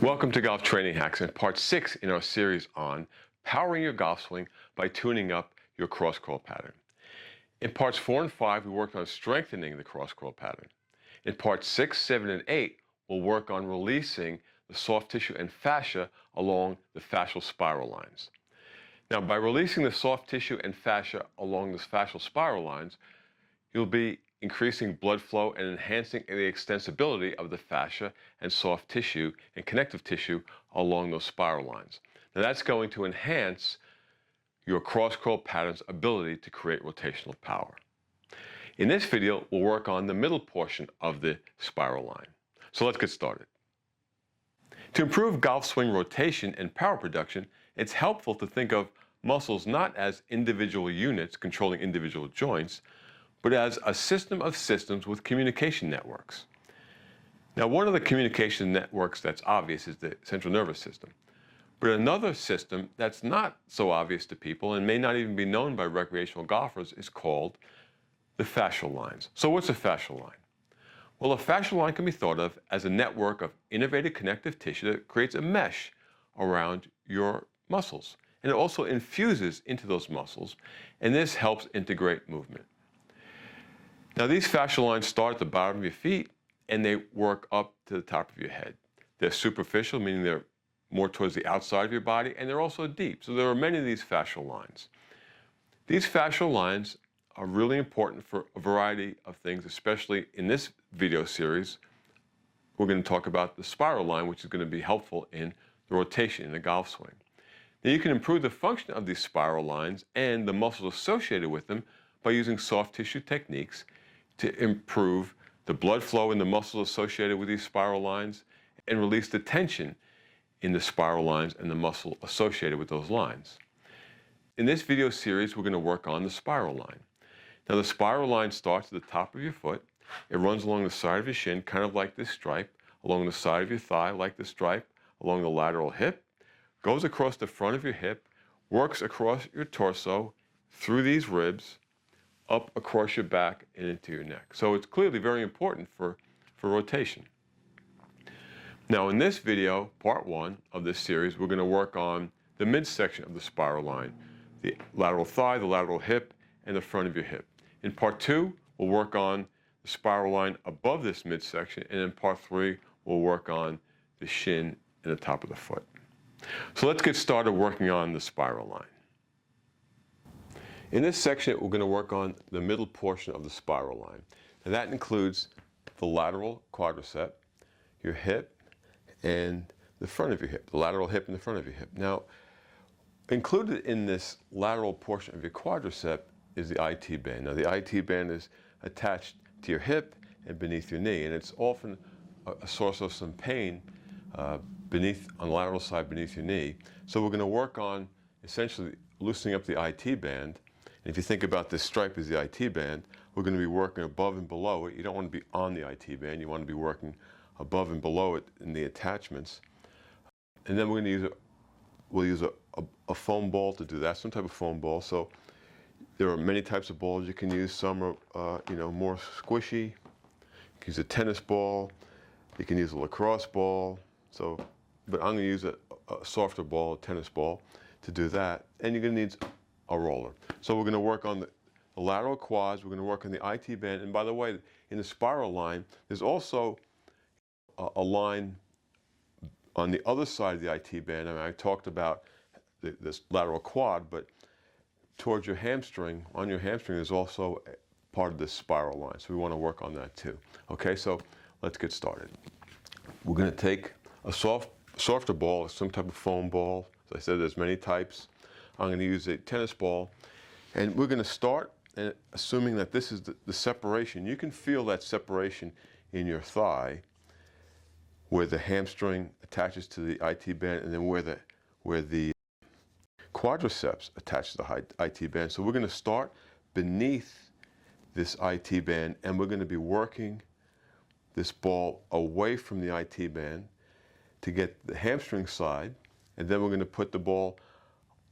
Welcome to Golf Training Hacks and part 6 in our series on powering your golf swing by tuning up your cross-crawl pattern. In parts 4 and 5, we worked on strengthening the cross-crawl pattern. In parts 6, 7, and 8, we'll work on releasing the soft tissue and fascia along the fascial spiral lines. Now, by releasing the soft tissue and fascia along the fascial spiral lines, you'll be increasing blood flow and enhancing the extensibility of the fascia and soft tissue and connective tissue along those spiral lines. Now that's going to enhance your cross-crawl pattern's ability to create rotational power. In this video, we'll work on the middle portion of the spiral line. So let's get started. To improve golf swing rotation and power production, it's helpful to think of muscles not as individual units controlling individual joints, but as a system of systems with communication networks. Now, one of the communication networks that's obvious is the central nervous system. But another system that's not so obvious to people and may not even be known by recreational golfers is called the fascial lines. So what's a fascial line? Well, a fascial line can be thought of as a network of innervated connective tissue that creates a mesh around your muscles. And it also infuses into those muscles, and this helps integrate movement. Now, these fascial lines start at the bottom of your feet, and they work up to the top of your head. They're superficial, meaning they're more towards the outside of your body, and they're also deep. So there are many of these fascial lines. These fascial lines are really important for a variety of things, especially in this video series. We're going to talk about the spiral line, which is going to be helpful in the rotation in the golf swing. Now, you can improve the function of these spiral lines and the muscles associated with them by using soft tissue techniques to improve the blood flow in the muscles associated with these spiral lines and release the tension in the spiral lines and the muscle associated with those lines. In this video series, we're going to work on the spiral line. Now, the spiral line starts at the top of your foot. It runs along the side of your shin, kind of like this stripe, along the side of your thigh, like this stripe, along the lateral hip, goes across the front of your hip, works across your torso, through these ribs, up across your back and into your neck. So it's clearly very important for rotation. Now, in this video, part 1 of this series, we're going to work on the midsection of the spiral line, the lateral thigh, the lateral hip, and the front of your hip. In part 2, we'll work on the spiral line above this midsection, and in part 3, we'll work on the shin and the top of the foot. So let's get started working on the spiral line. In this section, we're going to work on the middle portion of the spiral line. And that includes the lateral quadricep, your hip, and the front of your hip, the lateral hip and the front of your hip. Now, included in this lateral portion of your quadricep is the IT band. Now, the IT band is attached to your hip and beneath your knee, and it's often a source of some pain on the lateral side beneath your knee. So we're going to work on essentially loosening up the IT band. And if you think about this stripe as the IT band, we're going to be working above and below it. You don't want to be on the IT band. You want to be working above and below it in the attachments. And then we're going to use a foam ball to do that, some type of foam ball. So there are many types of balls you can use. Some are more squishy. You can use a tennis ball. You can use a lacrosse ball. But I'm going to use a softer ball, a tennis ball, to do that. And you're going to need a roller. So we're going to work on the lateral quads. We're going to work on the IT band. And by the way, in the spiral line, there's also a line on the other side of the IT band. I mean, I talked about this lateral quad, but towards your hamstring, on your hamstring, there's also part of this spiral line. So we want to work on that too. Okay, so let's get started. We're going to take a softer ball, some type of foam ball. As I said, there's many types. I'm going to use a tennis ball, and we're going to start, and assuming that this is the separation. You can feel that separation in your thigh, where the hamstring attaches to the IT band, and then where the quadriceps attach to the IT band. So we're going to start beneath this IT band, and we're going to be working this ball away from the IT band to get the hamstring side, and then we're going to put the ball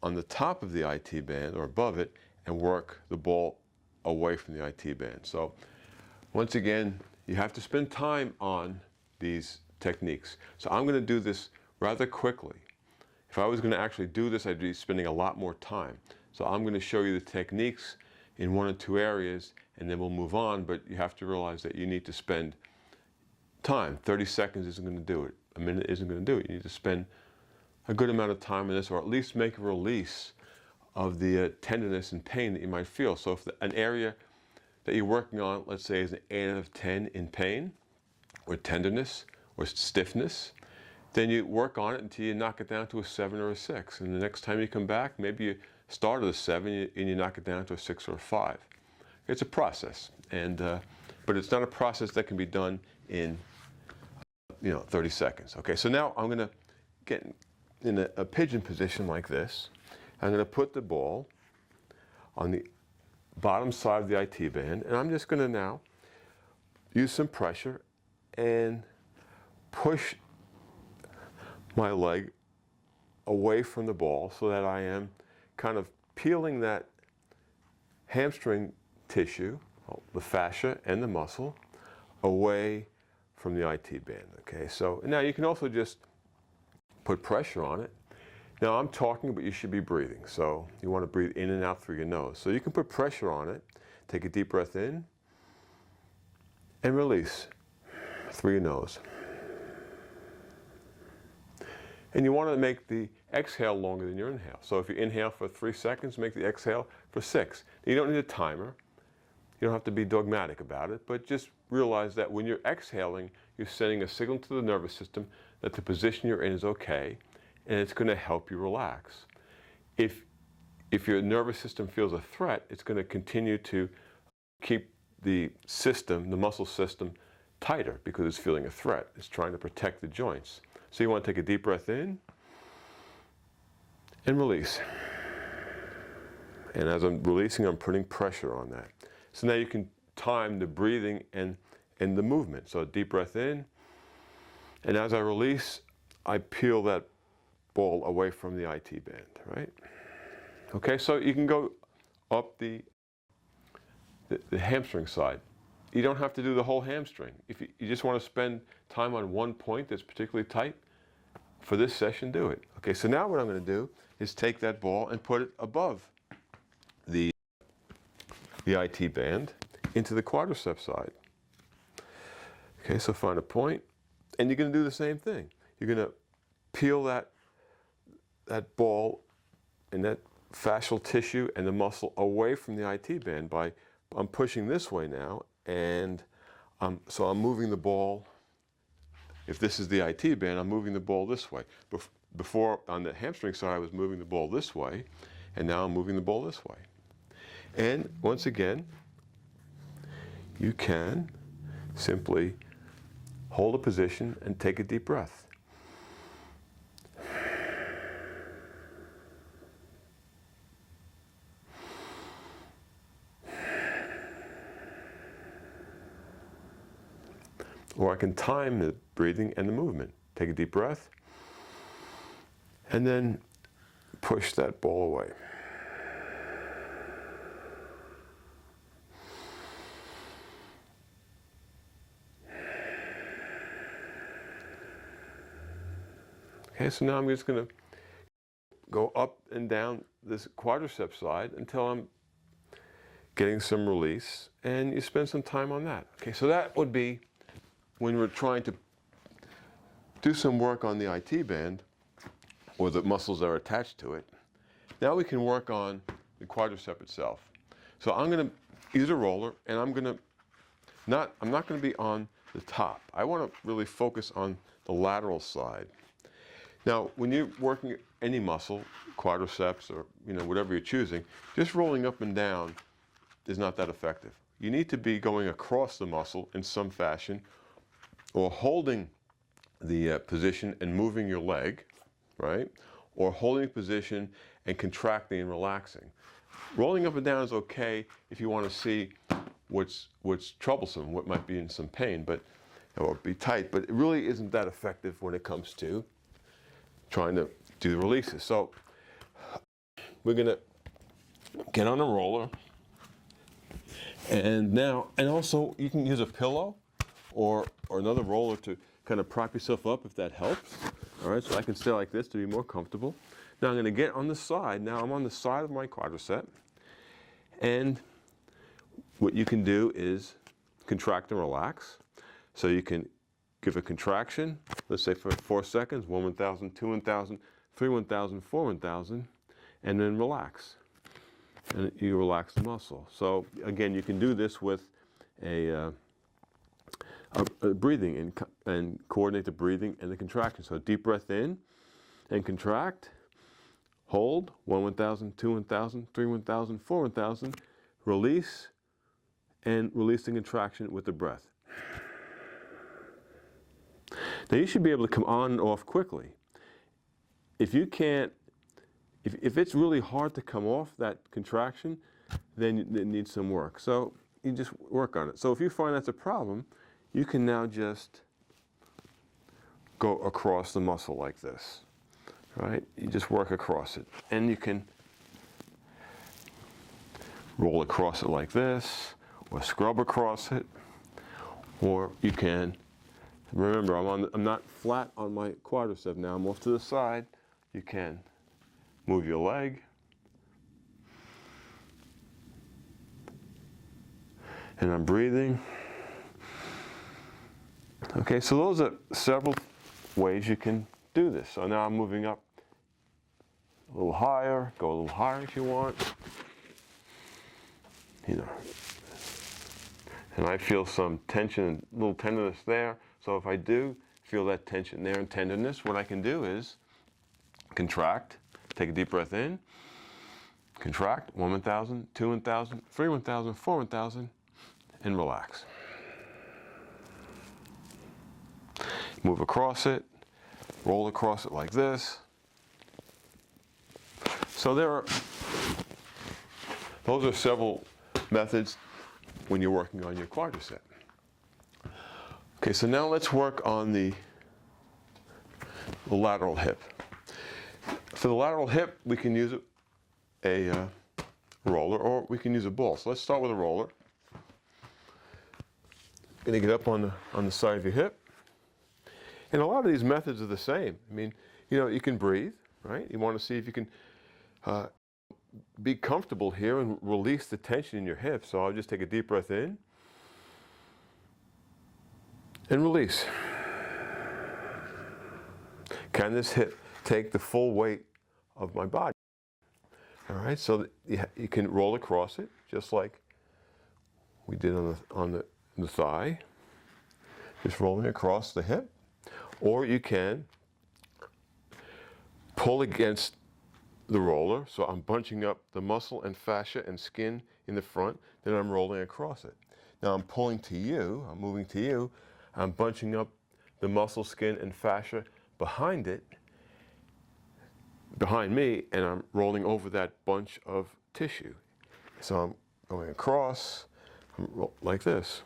on the top of the IT band or above it and work the ball away from the IT band. So once again, you have to spend time on these techniques. So I'm going to do this rather quickly. If I was going to actually do this, I'd be spending a lot more time. So I'm going to show you the techniques in 1 or 2 areas, and then we'll move on, but you have to realize that you need to spend time. 30 seconds isn't going to do it. A minute isn't going to do it. You need to spend a good amount of time on this, or at least make a release of the tenderness and pain that you might feel. So if an area that you're working on, let's say, is an 8 out of 10 in pain, or tenderness, or stiffness, then you work on it until you knock it down to a 7 or a 6. And the next time you come back, maybe you start at a 7 and you knock it down to a 6 or a 5. It's a process, but it's not a process that can be done in 30 seconds. Okay, so now I'm going to get in a pigeon position like this. I'm going to put the ball on the bottom side of the IT band, and I'm just going to now use some pressure and push my leg away from the ball so that I am kind of peeling that hamstring tissue, the fascia and the muscle, away from the IT band. Okay, so now you can also just put pressure on it. Now I'm talking, but you should be breathing. So you want to breathe in and out through your nose. So you can put pressure on it. Take a deep breath in and release through your nose. And you want to make the exhale longer than your inhale. So if you inhale for 3 seconds, make the exhale for 6. You don't need a timer. You don't have to be dogmatic about it, but just realize that when you're exhaling, you're sending a signal to the nervous system that the position you're in is okay, and it's going to help you relax. If your nervous system feels a threat, it's going to continue to keep the system, the muscle system, tighter because it's feeling a threat. It's trying to protect the joints. So you want to take a deep breath in and release. And as I'm releasing, I'm putting pressure on that. So now you can time the breathing and the movement. So a deep breath in, and as I release, I peel that ball away from the IT band, right? Okay, so you can go up the hamstring side. You don't have to do the whole hamstring. If you just want to spend time on one point that's particularly tight, for this session, do it. Okay, so now what I'm going to do is take that ball and put it above the IT band into the quadriceps side. Okay, so find a point, and you're going to do the same thing. You're going to peel that ball and that fascial tissue and the muscle away from the IT band by, I'm pushing this way now, and so I'm moving the ball. If this is the IT band, I'm moving the ball this way. Before, on the hamstring side, I was moving the ball this way, and now I'm moving the ball this way. And once again, you can simply hold a position and take a deep breath. Or I can time the breathing and the movement. Take a deep breath, and then push that ball away. Okay, so now I'm just going to go up and down this quadriceps side until I'm getting some release, and you spend some time on that. Okay, so that would be when we're trying to do some work on the IT band or the muscles that are attached to it. Now we can work on the quadricep itself. So I'm going to use a roller, and I'm not going to be on the top. I want to really focus on the lateral side. Now, when you're working any muscle, quadriceps or whatever you're choosing, just rolling up and down is not that effective. You need to be going across the muscle in some fashion, or holding the position and moving your leg, right? Or holding position and contracting and relaxing. Rolling up and down is okay if you want to see what's troublesome, what might be in some pain, or be tight, but it really isn't that effective when it comes to trying to do the releases. So we're going to get on a roller, and also you can use a pillow or another roller to kind of prop yourself up if that helps. All right, so I can stay like this to be more comfortable. Now I'm going to get on the side. Now I'm on the side of my quadricep. And what you can do is contract and relax. So you can give a contraction, let's say for 4 seconds, 1 1,000, 2 1,000, 3 1,000, 4 1,000, and then relax. And you relax the muscle. So again, you can do this with a breathing and coordinate the breathing and the contraction. So deep breath in and contract, hold, 1 1,000, 2 1,000, 3 1,000, 4 1,000, release, and release the contraction with the breath. Now you should be able to come on and off quickly. If you can't, if it's really hard to come off that contraction, then it needs some work. So you just work on it. So if you find that's a problem, you can now just go across the muscle like this, right? You just work across it. And you can roll across it like this, or scrub across it, or you can, remember, I'm not flat on my quadricep now, I'm off to the side. You can move your leg. And I'm breathing. Okay, so those are several ways you can do this. So now I'm moving up a little higher, go a little higher if you want. You know. And I feel some tension, a little tenderness there. So if I do feel that tension there and tenderness, what I can do is contract, take a deep breath in, contract, 1 1,000, 2 1,000, 3 1,000, 4 1,000, and relax. Move across it, roll across it like this. So those are several methods when you're working on your quadricep. Okay, so now let's work on the lateral hip. For the lateral hip, we can use a roller, or we can use a ball. So let's start with a roller. Going to get up on the side of your hip. And a lot of these methods are the same. I mean, you know, you can breathe, right? You want to see if you can be comfortable here and release the tension in your hip. So I'll just take a deep breath in and release. Can this hip take the full weight of my body? All right, so you can roll across it just like we did on the thigh, just rolling across the hip. Or you can pull against the roller, so I'm bunching up the muscle and fascia and skin in the front, then I'm rolling across it. Now I'm pulling to you, I'm moving to you, I'm bunching up the muscle, skin, and fascia behind it, behind me, and I'm rolling over that bunch of tissue. So I'm going across, like this.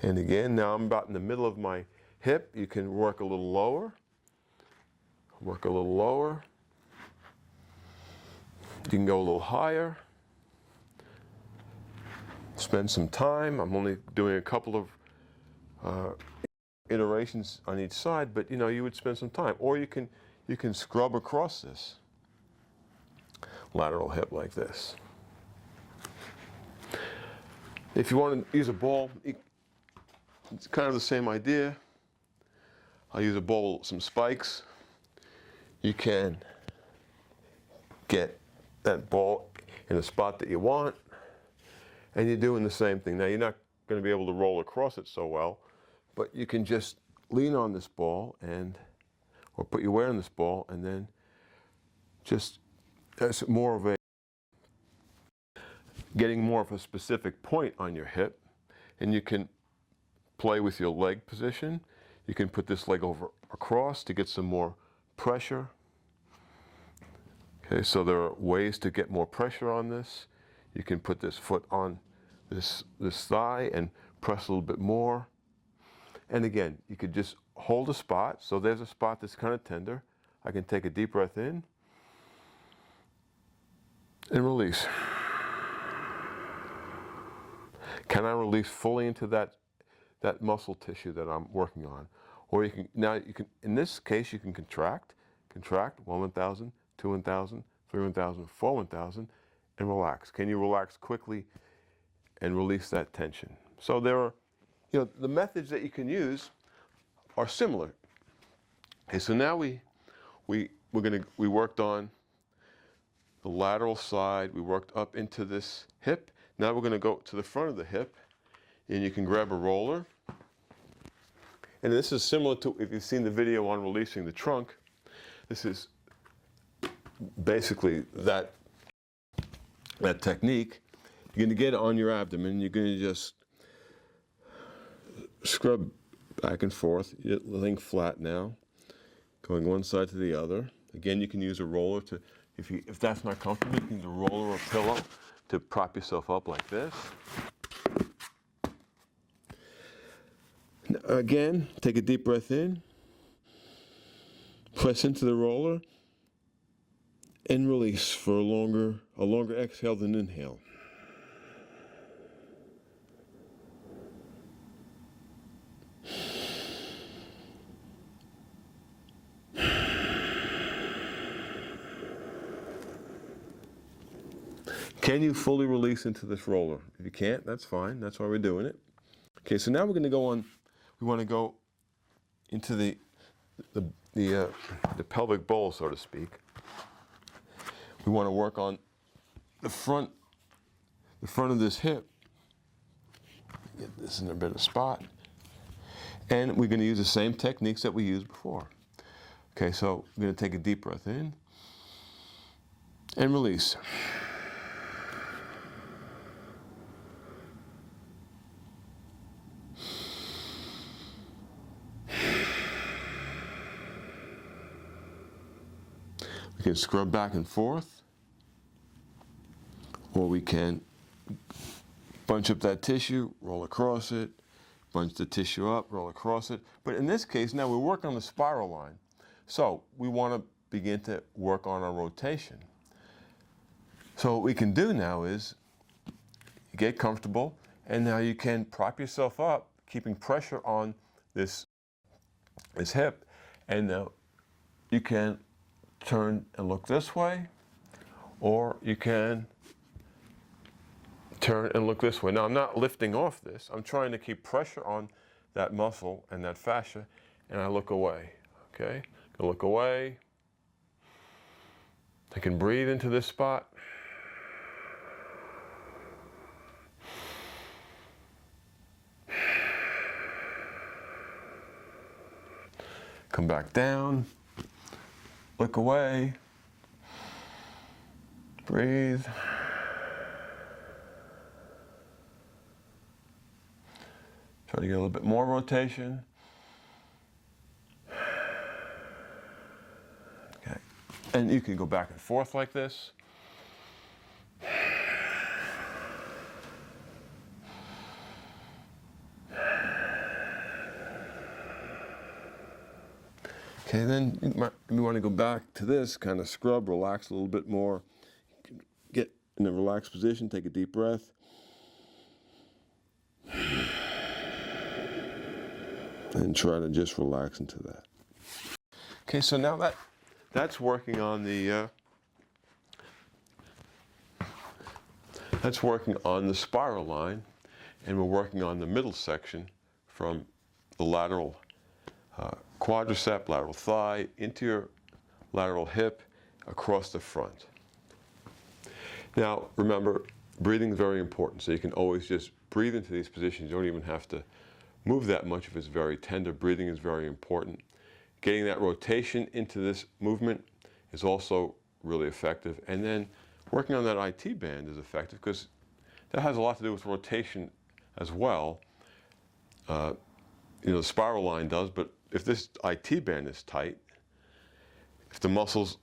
And again, now I'm about in the middle of my hip. You can work a little lower. Work a little lower. You can go a little higher. Spend some time. I'm only doing a couple of iterations on each side, but you know, you would spend some time. Or you can scrub across this lateral hip like this. If you want to use a ball, it's kind of the same idea. I'll use a ball with some spikes. You can get that ball in a spot that you want, and you're doing the same thing. Now, you're not going to be able to roll across it so well, but you can just lean on this ball or put your weight on this ball, and then just, that's more of getting more of a specific point on your hip, and you can play with your leg position. You can put this leg over across to get some more pressure. Okay, so there are ways to get more pressure on this. You can put this foot on this thigh and press a little bit more. And again, you could just hold a spot. So there's a spot that's kind of tender. I can take a deep breath in and release. Can I release fully into that muscle tissue that I'm working on? Or you can, in this case, you can contract, 1,000, 2,000, 3,000, 4,000, and relax. Can you relax quickly and release that tension? So there are, the methods that you can use are similar. Okay, so now we worked on the lateral side. We worked up into this hip. Now we're going to go to the front of the hip, and you can grab a roller. And this is similar to if you've seen the video on releasing the trunk. This is basically that technique. You're going to get it on your abdomen. You're going to just scrub back and forth. You're laying flat now, going one side to the other. Again, you can use a roller to, if that's not comfortable, you can use a roller or a pillow to prop yourself up like this. Now, again, take a deep breath in, press into the roller, and release for a longer exhale than inhale. Can you fully release into this roller? If you can't, that's fine. That's why we're doing it. Okay, so now we're going to go on. We want to go into the pelvic bowl, so to speak. We want to work on the front of this hip. Get this in a better spot. And we're going to use the same techniques that we used before. Okay, so we're going to take a deep breath in and release. We can scrub back and forth, or we can bunch up that tissue, roll across it, bunch the tissue up, roll across it. But in this case, now we're working on the spiral line. So we want to begin to work on our rotation. So what we can do now is get comfortable, and now you can prop yourself up, keeping pressure on this hip, and now you can turn and look this way, or you can turn and look this way. Now I'm not lifting off this. I'm trying to keep pressure on that muscle and that fascia, and I look away, okay? I look away. I can breathe into this spot. Come back down. Look away. Breathe. Try to get a little bit more rotation. Okay. And you can go back and forth like this. Okay, then you want to go back to this, kind of scrub, relax a little bit more. Get in a relaxed position, take a deep breath. And try to just relax into that. Okay, so now that's working on the spiral line, and we're working on the middle section from the lateral quadricep, lateral thigh, into your lateral hip, across the front. Now, remember, breathing is very important, so you can always just breathe into these positions. You don't even have to move that much if it's very tender. Breathing is very important. Getting that rotation into this movement is also really effective. And then working on that IT band is effective because that has a lot to do with rotation as well. The spiral line does, but if this IT band is tight, if the muscles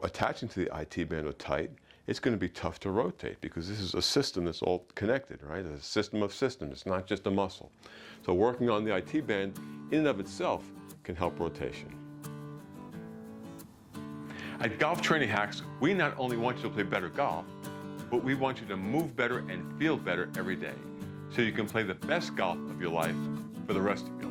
attaching to the IT band are tight, it's going to be tough to rotate because this is a system that's all connected, right? It's a system of systems. It's not just a muscle. So working on the IT band in and of itself can help rotation. At Golf Training Hacks, we not only want you to play better golf, but we want you to move better and feel better every day. so you can play the best golf of your life for the rest of your life.